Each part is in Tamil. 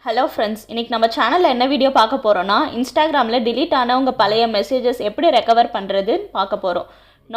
ஹலோ ஃப்ரெண்ட்ஸ், இன்றைக்கி நம்ம சேனலில் என்ன வீடியோ பார்க்க போகிறோன்னா, இன்ஸ்டாகிராமில் டிலீட் ஆன உங்கள் பழைய மெசேஜஸ் எப்படி ரெக்கவர் பண்ணுறதுன்னு பார்க்க போகிறோம்.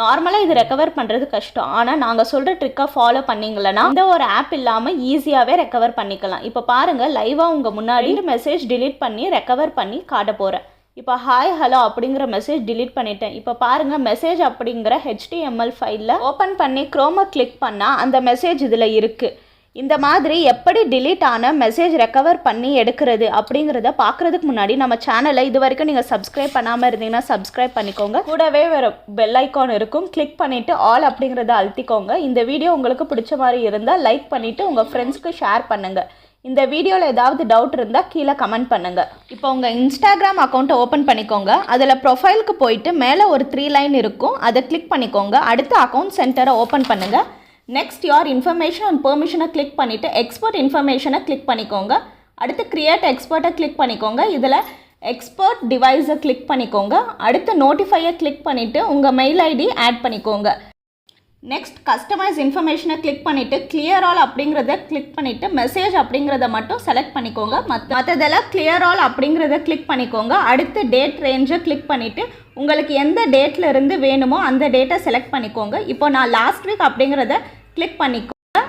நார்மலாக இது ரெக்கவர் பண்ணுறது கஷ்டம். ஆனால் நாங்கள் சொல்கிற ட்ரிக்கை ஃபாலோ பண்ணிங்களன்னா இந்த ஒரு ஆப் இல்லாமல் ஈஸியாகவே ரெக்கவர் பண்ணிக்கலாம். இப்போ பாருங்கள், லைவாக உங்கள் முன்னாடி மெசேஜ் டிலீட் பண்ணி ரெக்கவர் பண்ணி காட்ட போகிறேன். இப்போ ஹாய் ஹலோ அப்படிங்கிற மெசேஜ் டிலீட் பண்ணிட்டேன். இப்போ பாருங்கள், மெசேஜ் அப்படிங்கிற HTML ஃபைலில் ஓப்பன் பண்ணி க்ரோமை கிளிக் பண்ணால் அந்த மெசேஜ் இதில் இருக்குது. இந்த மாதிரி எப்படி டிலீட் ஆன மெசேஜ் ரெக்கவர் பண்ணி எடுக்கிறது அப்படிங்கிறத பார்க்குறதுக்கு முன்னாடி நம்ம சேனலை இது வரைக்கும் நீங்கள் சப்ஸ்கிரைப் பண்ணாமல் இருந்தீங்கன்னா சப்ஸ்கிரைப் பண்ணிக்கோங்க. கூடவே வேறு பெல் ஐக்கான் இருக்கும், கிளிக் பண்ணிவிட்டு ஆல் அப்படிங்கிறத அழுத்திக்கோங்க. இந்த வீடியோ உங்களுக்கு பிடிச்ச மாதிரி இருந்தால் லைக் பண்ணிவிட்டு உங்கள் ஃப்ரெண்ட்ஸ்க்கு ஷேர் பண்ணுங்கள். இந்த வீடியோவில் ஏதாவது டவுட் இருந்தால் கீழே கமெண்ட் பண்ணுங்கள். இப்போ உங்கள் இன்ஸ்டாகிராம் அக்கௌண்ட்டை ஓப்பன் பண்ணிக்கோங்க. அதில் ப்ரொஃபைலுக்கு போயிட்டு மேலே ஒரு 3 லைன் இருக்கும், அதை கிளிக் பண்ணிக்கோங்க. அடுத்து அக்கௌண்ட் சென்டரை ஓப்பன் பண்ணுங்கள். நெக்ஸ்ட் யோர் இன்ஃபர்மேஷன் அண்ட் பெர்மிஷனை கிளிக் பண்ணிவிட்டு எக்ஸ்போர்ட் இன்ஃபர்மேஷனை கிளிக் பண்ணிக்கோங்க. அடுத்து கிரியேட் எக்ஸ்போர்ட்டை கிளிக் பண்ணிக்கோங்க. இதில் எக்ஸ்போர்ட் டிவைஸை கிளிக் பண்ணிக்கோங்க. அடுத்து நோட்டிஃபையை கிளிக் பண்ணிவிட்டு உங்கள் மெயில் ஐடி ஆட் பண்ணிக்கோங்க. நெக்ஸ்ட் கஸ்டமைஸ் இன்ஃபர்மேஷனை கிளிக் பண்ணிவிட்டு கிளியர் ஆல் அப்படிங்கிறத கிளிக் பண்ணிவிட்டு மெசேஜ் அப்படிங்கிறத மட்டும் செலக்ட் பண்ணிக்கோங்க. மற்றதெல்லாம் கிளியர் ஆல் அப்படிங்கிறத கிளிக் பண்ணிக்கோங்க. அடுத்து டேட் ரேஞ்சை கிளிக் பண்ணிவிட்டு உங்களுக்கு எந்த டேட்டில் இருந்து வேணுமோ அந்த டேட்டை செலக்ட் பண்ணிக்கோங்க. இப்போ நான் லாஸ்ட் வீக் அப்படிங்கிறத கிளிக் பண்ணிக்கோங்க.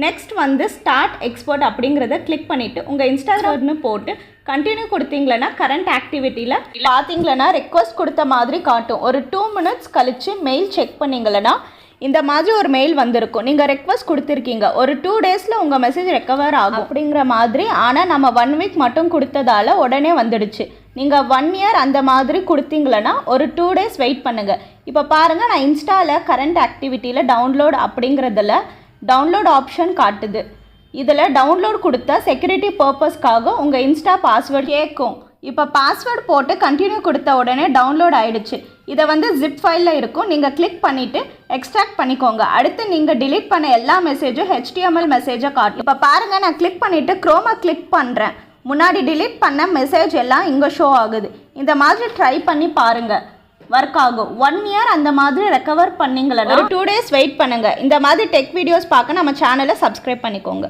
நெக்ஸ்ட் ஸ்டார்ட் எக்ஸ்போர்ட் அப்படிங்கிறத கிளிக் பண்ணிவிட்டு உங்கள் இன்ஸ்டாகிராம்னு போட்டு கண்டினியூ கொடுத்தீங்களன்னா கரண்ட் ஆக்டிவிட்டியில் பார்த்தீங்களன்னா ரெக்வஸ்ட் கொடுத்த மாதிரி காட்டும். ஒரு 2 மினிட்ஸ் கழித்து மெயில் செக் பண்ணிங்களன்னா இந்த மாதிரி ஒரு மெயில் வந்திருக்கும். நீங்கள் ரெக்வஸ்ட் கொடுத்துருக்கீங்க, ஒரு 2 டேஸில் உங்கள் மெசேஜ் ரெக்கவர் ஆகும் அப்படிங்கிற மாதிரி. ஆனால் நம்ம 1 வீக் மட்டும் கொடுத்ததால் உடனே வந்துடுச்சு. நீங்கள் 1 இயர் அந்த மாதிரி கொடுத்தீங்களன்னா ஒரு 2 டேஸ் வெயிட் பண்ணுங்கள். இப்போ பாருங்கள், நான் இன்ஸ்டாவில் கரண்ட் ஆக்டிவிட்டியில் டவுன்லோட் அப்படிங்கிறதுல டவுன்லோட் ஆப்ஷன் காட்டுது. இதில் டவுன்லோட் கொடுத்தா செக்யூரிட்டி பர்பஸ்க்காக உங்கள் இன்ஸ்டா பாஸ்வேர்டு கேட்கும். இப்போ பாஸ்வேர்டு போட்டு கண்டினியூ கொடுத்த உடனே டவுன்லோட் ஆகிடுச்சு. இதை ஜிப் ஃபைலில் இருக்கும், நீங்கள் கிளிக் பண்ணிவிட்டு எக்ஸ்ட்ராக்ட் பண்ணிக்கோங்க. அடுத்து நீங்கள் டிலீட் பண்ண எல்லா மெசேஜும் HTML மெசேஜை காட்டும். இப்போ பாருங்கள், நான் கிளிக் பண்ணிவிட்டு க்ரோமை கிளிக் பண்ணுறேன். முன்னாடி டிலீட் பண்ண மெசேஜ் எல்லாம் இங்கே ஷோ ஆகுது. இந்த மாதிரி ட்ரை பண்ணி பாருங்கள், ஒர்க் ஆகும். 1 இயர் அந்த மாதிரி ரெக்கவர் பண்ணிங்களா ஒரு 2 டேஸ் வெயிட் பண்ணுங்கள். இந்த மாதிரி டெக் வீடியோஸ் பார்க்க நம்ம சேனலை சப்ஸ்கிரைப் பண்ணிக்கோங்க.